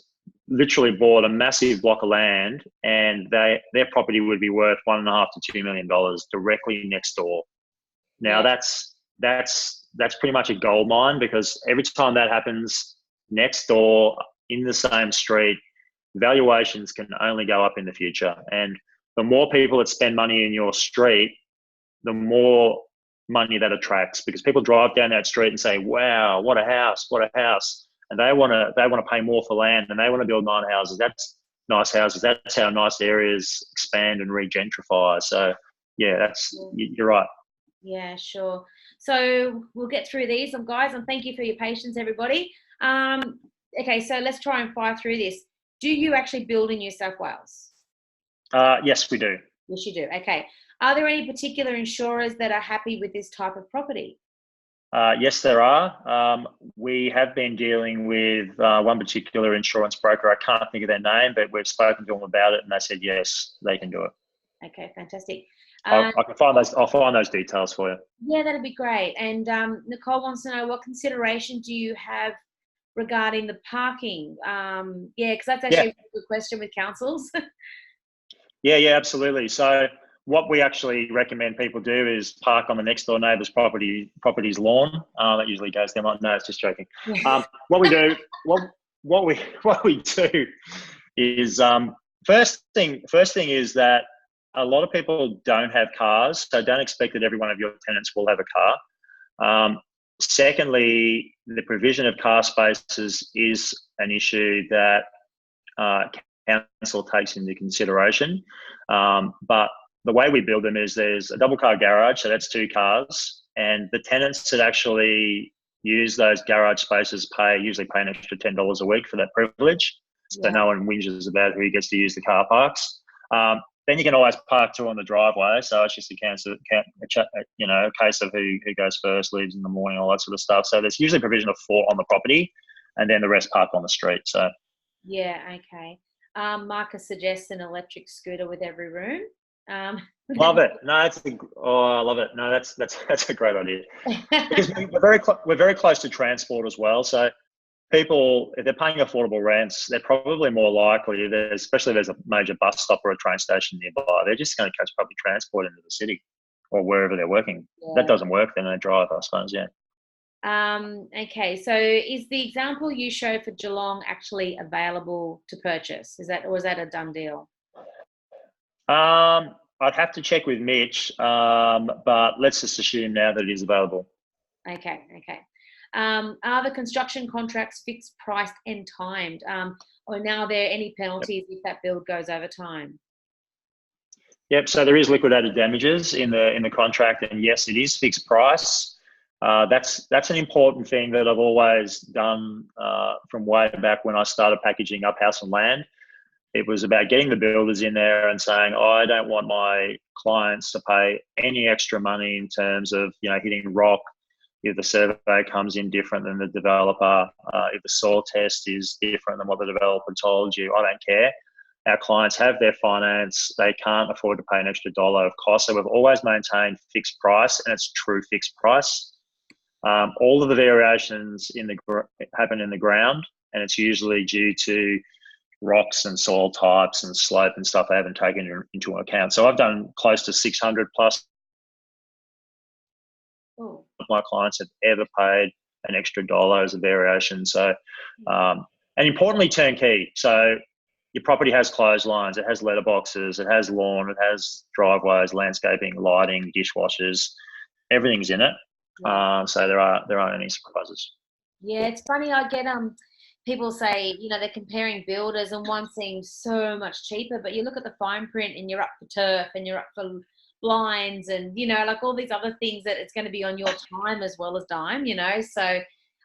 literally bought a massive block of land, and their property would be worth $1.5 to $2 million directly next door. Now that's pretty much a gold mine, because every time that happens next door in the same street, valuations can only go up in the future. And the more people that spend money in your street, the more money that attracts, because people drive down that street and say, "Wow, what a house! What a house!" And they want to pay more for land, and they want to build nice houses. That's nice houses. That's how nice areas expand and regentrify. So, yeah, you're right. Yeah, sure. So we'll get through these, guys, and thank you for your patience, everybody. Okay, so let's try and fire through this. Do you actually build in New South Wales? Yes, we do. Yes, you do. Okay. Are there any particular insurers that are happy with this type of property? Yes, there are. We have been dealing with one particular insurance broker. I can't think of their name, but we've spoken to them about it, and they said yes, they can do it. Okay, fantastic. I can find those. I'll find those details for you. Yeah, that'd be great. And Nicole wants to know, what consideration do you have regarding the parking? Because that's actually a good question with councils. Yeah, absolutely. So what we actually recommend people do is park on the next door neighbour's property's lawn. That usually goes them on. No, it's just joking. What we do is first thing is that a lot of people don't have cars, so don't expect that every one of your tenants will have a car. Secondly, the provision of car spaces is an issue that council takes into consideration, but the way we build them is there's a double car garage, so that's 2 cars, and the tenants that actually use those garage spaces usually pay an extra $10 a week for that privilege, so no one whinges about who gets to use the car parks. Then you can always park 2 on the driveway, so it's just a case of who goes first, leaves in the morning, all that sort of stuff. So there's usually provision of 4 on the property, and then the rest park on the street. So okay. Marcus suggests an electric scooter with every room. Love it. No, I love it. No, that's a great idea, because we're very close to transport as well. So people, if they're paying affordable rents, they're probably more likely, especially if there's a major bus stop or a train station nearby, they're just going to catch public transport into the city or wherever they're working. That doesn't work, then they drive, I suppose. Okay, so is the example you showed for Geelong actually available to purchase? Was that a done deal? I'd have to check with Mitch, but let's just assume now that it is available. Okay. Are the construction contracts fixed priced and timed? Or now are there any penalties if that build goes over time? Yep. So there is liquidated damages in the contract, and yes, it is fixed price. That's an important thing that I've always done from way back when I started packaging up house and land. It was about getting the builders in there and saying, oh, I don't want my clients to pay any extra money in terms of, hitting rock. If the survey comes in different than the developer, if the soil test is different than what the developer told you, I don't care. Our clients have their finance. They can't afford to pay an extra dollar of cost. So we've always maintained fixed price, and it's true fixed price. All of the variations happen in the ground, and it's usually due to rocks and soil types and slope and stuff I haven't taken into account. So I've done close to 600 plus. Oh. My clients have ever paid an extra dollar as a variation. So, and importantly, turnkey. So your property has clotheslines, it has letterboxes, it has lawn, it has driveways, landscaping, lighting, dishwashers. Everything's in it. So there aren't any surprises. Yeah, it's funny. I get people say, they're comparing builders and one seems so much cheaper, but you look at the fine print and you're up for turf and you're up for blinds and, like all these other things that it's going to be on your time as well as dime, So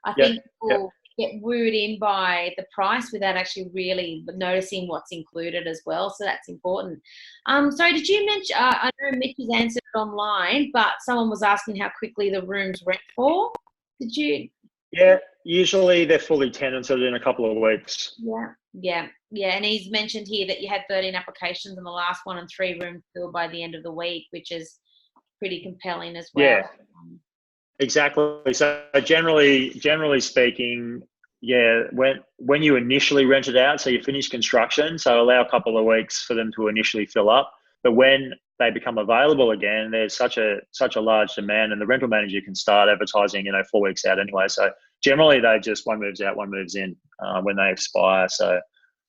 I think people get wooed in by the price without actually really noticing what's included as well. So that's important. Sorry, did you mention, I know Mitch has answered it online, but someone was asking how quickly the rooms rent for. Did you? Yeah, usually they're fully tenanted in a couple of weeks. Yeah. And he's mentioned here that you had 13 applications and the last one and 3 rooms filled by the end of the week, which is pretty compelling as well. Yeah, exactly. So generally speaking, when you initially rent it out, so you finish construction, so allow a couple of weeks for them to initially fill up. But when they become available again, there's such a large demand, and the rental manager can start advertising, 4 weeks out anyway. So generally, they just one moves out, one moves in when they expire. So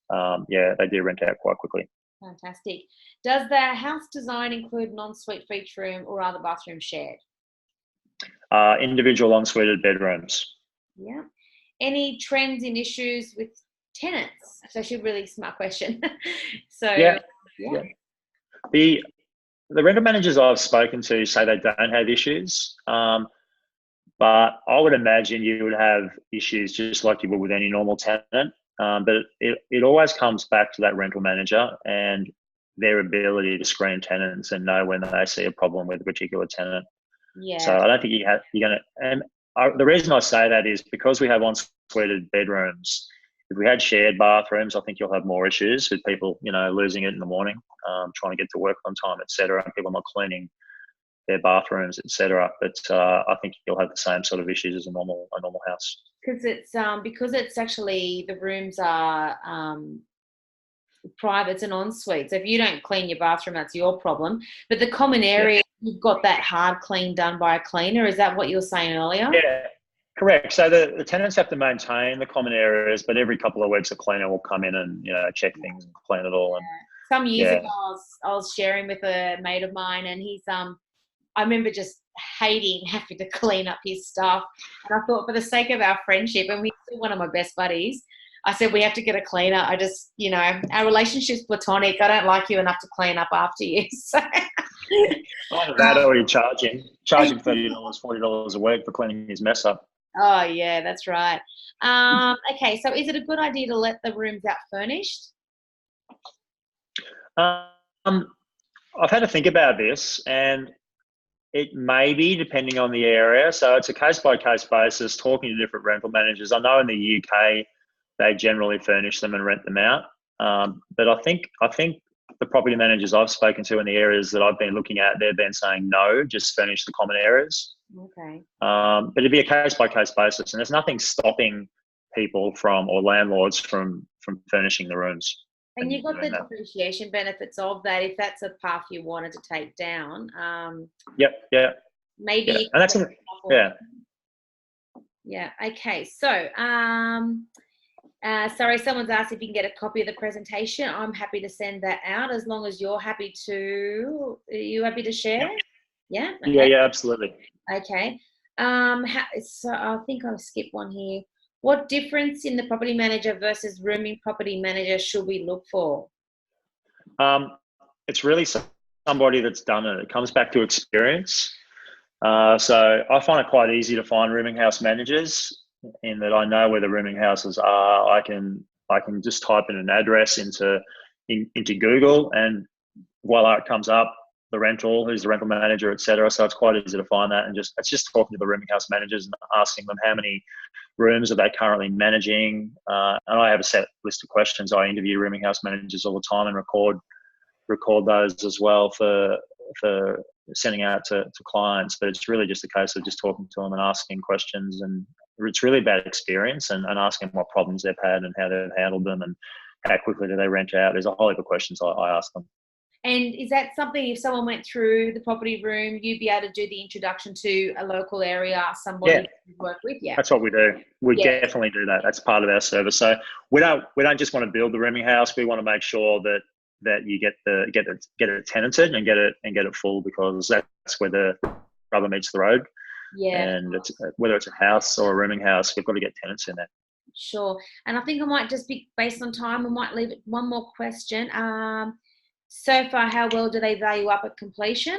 they do rent out quite quickly. Fantastic. Does the house design include an ensuite for each room, or are the bathrooms shared? Individual ensuited bedrooms. Yeah. Any trends in issues with tenants? That's actually a really smart question. So The rental managers I've spoken to say they don't have issues, but I would imagine you would have issues just like you would with any normal tenant. But it always comes back to that rental manager and their ability to screen tenants and know when they see a problem with a particular tenant. Yeah. So I don't think you're going to. And the reason I say that is because we have ensuited bedrooms. If we had shared bathrooms, I think you'll have more issues with people, losing it in the morning, trying to get to work on time, etc., and people not cleaning their bathrooms, etc. But I think you'll have the same sort of issues as a normal house. Because it's actually the rooms are private and ensuite. So if you don't clean your bathroom, that's your problem. But the common area, you've got that hard clean done by a cleaner. Is that what you were saying earlier? Yeah. Correct. So the tenants have to maintain the common areas, but every couple of weeks a cleaner will come in and check things and clean it all. And some years ago, I was sharing with a mate of mine, and he's I remember just hating having to clean up his stuff, and I thought for the sake of our friendship, and he's still one of my best buddies, I said we have to get a cleaner. I just our relationship's platonic. I don't like you enough to clean up after you. So. Either that or you charge him $30, $40 a week for cleaning his mess up. Oh, yeah, that's right. Okay, so is it a good idea to let the rooms out furnished? I've had to think about this, and it may be depending on the area. So it's a case-by-case basis, talking to different rental managers. I know in the UK, they generally furnish them and rent them out. But I think the property managers I've spoken to in the areas that I've been looking at, they've been saying no, just furnish the common areas. Okay. But it'd be a case-by-case basis, and there's nothing stopping people or landlords from furnishing the rooms. And you've got the depreciation benefits of that if that's a path you wanted to take down. Yep. Maybe. Yeah. And that's Yeah. Okay. So, sorry, someone's asked if you can get a copy of the presentation. I'm happy to send that out as long as you're happy to. Are you happy to share? Yep. Yeah. Okay. Yeah. Absolutely. Okay. So I think I'll skip one here. What difference in the property manager versus rooming property manager should we look for? It's really somebody that's done it. It comes back to experience. So I find it quite easy to find rooming house managers in that I know where the rooming houses are. I can just type in an address into Google, and voila, it comes up, the rental, who's the rental manager, etc. So it's quite easy to find that, and it's just talking to the rooming house managers and asking them how many rooms are they currently managing. And I have a set list of questions. I interview rooming house managers all the time and record those as well for sending out to clients. But it's really just a case of just talking to them and asking questions, and it's really about experience and asking what problems they've had and how they've handled them and how quickly do they rent out. There's a whole heap of questions I ask them. And is that something, if someone went through the property room, you'd be able to do the introduction to a local area, somebody you work with? Yeah, that's what we do. We definitely do that. That's part of our service. So we don't just want to build the rooming house. We want to make sure that you get it tenanted and get it full, because that's where the rubber meets the road. Yeah. And whether it's a house or a rooming house, we've got to get tenants in there. Sure. And I think I might just be, based on time, I might leave it one more question. So far, how well do they value up at completion?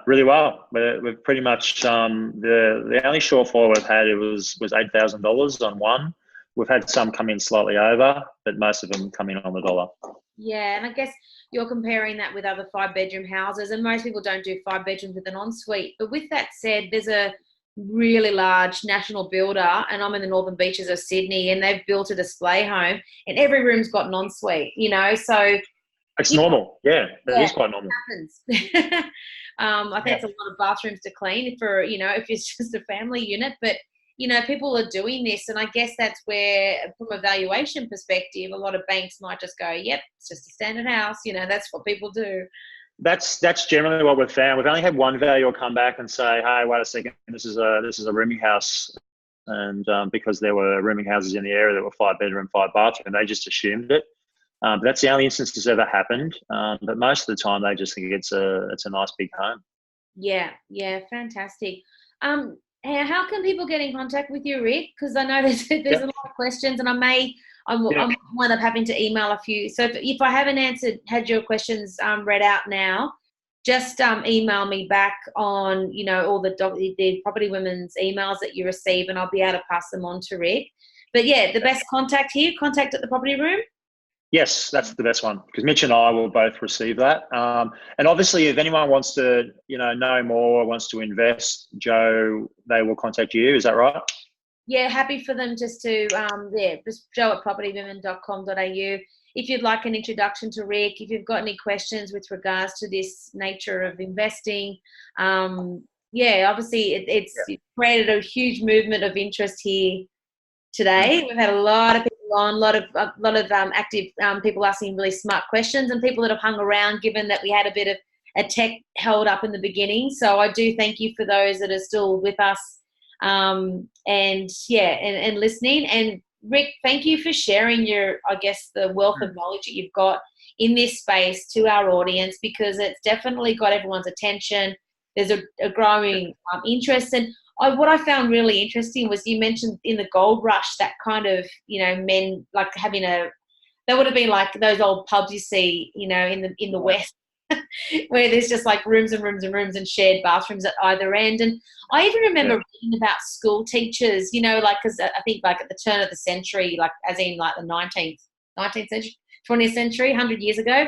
Really well. We've pretty much the only shortfall we've had was $8,000 on one. We've had some come in slightly over, but most of them come in on the dollar. Yeah, and I guess you're comparing that with other 5-bedroom houses, and most people don't do 5 bedrooms with an ensuite. But with that said, there's a really large national builder, and I'm in the northern beaches of Sydney, and they've built a display home, and every room's got an ensuite. So it's normal. Yeah, it is quite normal. It happens. I think it's a lot of bathrooms to clean for if it's just a family unit, but people are doing this, and I guess that's where, from a valuation perspective, a lot of banks might just go, yep, it's just a standard house. That's what people do. That's generally what we've found. We've only had one valuer come back and say, hey, wait a second, this is a rooming house. And because there were rooming houses in the area that were 5-bedroom, 5-bathroom, they just assumed it. But that's the only instance that's ever happened. But most of the time, they just think it's a nice big home. Yeah, fantastic. How can people get in contact with you, Rick? Because I know there's a lot of questions, and I might wind up having to email a few. So if I haven't had your questions read out now, just email me back on all the Property Women's emails that you receive, and I'll be able to pass them on to Rick. But yeah, the best contact at the property room. Yes, that's the best one, because Mitch and I will both receive that. And obviously, if anyone wants to, know more or wants to invest, Joe, they will contact you. Is that right? Yeah, happy for them just to, just joe@propertywomen.com.au. If you'd like an introduction to Rick, if you've got any questions with regards to this nature of investing, obviously it's created a huge movement of interest here today. We've had a lot of people on, a lot of active people asking really smart questions, and people that have hung around, given that we had a bit of a tech held up in the beginning. So I do thank you for those that are still with us, and listening. And Rick, thank you for sharing the wealth of knowledge that you've got in this space to our audience, because it's definitely got everyone's attention. There's a growing interest. And what I found really interesting was you mentioned in the gold rush that kind of, men like having that would have been like those old pubs you see, in the West, where there's just like rooms and rooms and rooms and shared bathrooms at either end. And I even remember reading about school teachers, because I think like at the turn of the century, like as in like the 19th century, 20th century, 100 years ago,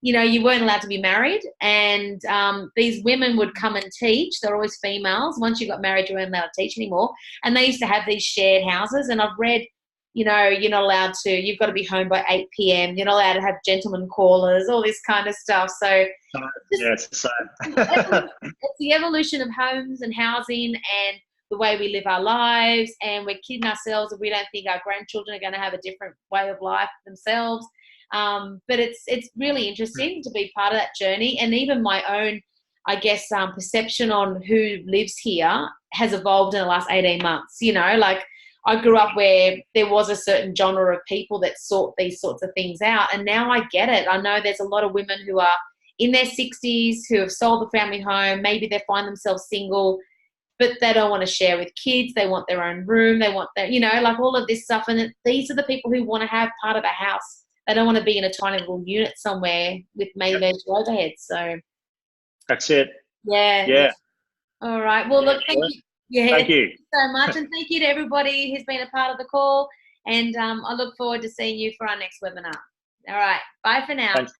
you weren't allowed to be married, and these women would come and teach. They're always females. Once you got married, you weren't allowed to teach anymore. And they used to have these shared houses. And I've read, you're not allowed to, you've got to be home by 8 p.m. You're not allowed to have gentlemen callers, all this kind of stuff. So it's the same. It's the evolution of homes and housing and the way we live our lives. And we're kidding ourselves if we don't think our grandchildren are going to have a different way of life themselves. But it's really interesting to be part of that journey. And even my own, perception on who lives here has evolved in the last 18 months. Like I grew up where there was a certain genre of people that sought these sorts of things out. And now I get it. I know there's a lot of women who are in their 60s who have sold the family home. Maybe they find themselves single, but they don't want to share with kids. They want their own room. They want their, like all of this stuff. And these are the people who want to have part of a house. They don't want to be in a tiny little unit somewhere with maybe those overheads. So that's it. Yeah. All right. Well, look, thank you. Yeah, Thank you so much. And thank you to everybody who's been a part of the call. And I look forward to seeing you for our next webinar. All right. Bye for now. Thanks.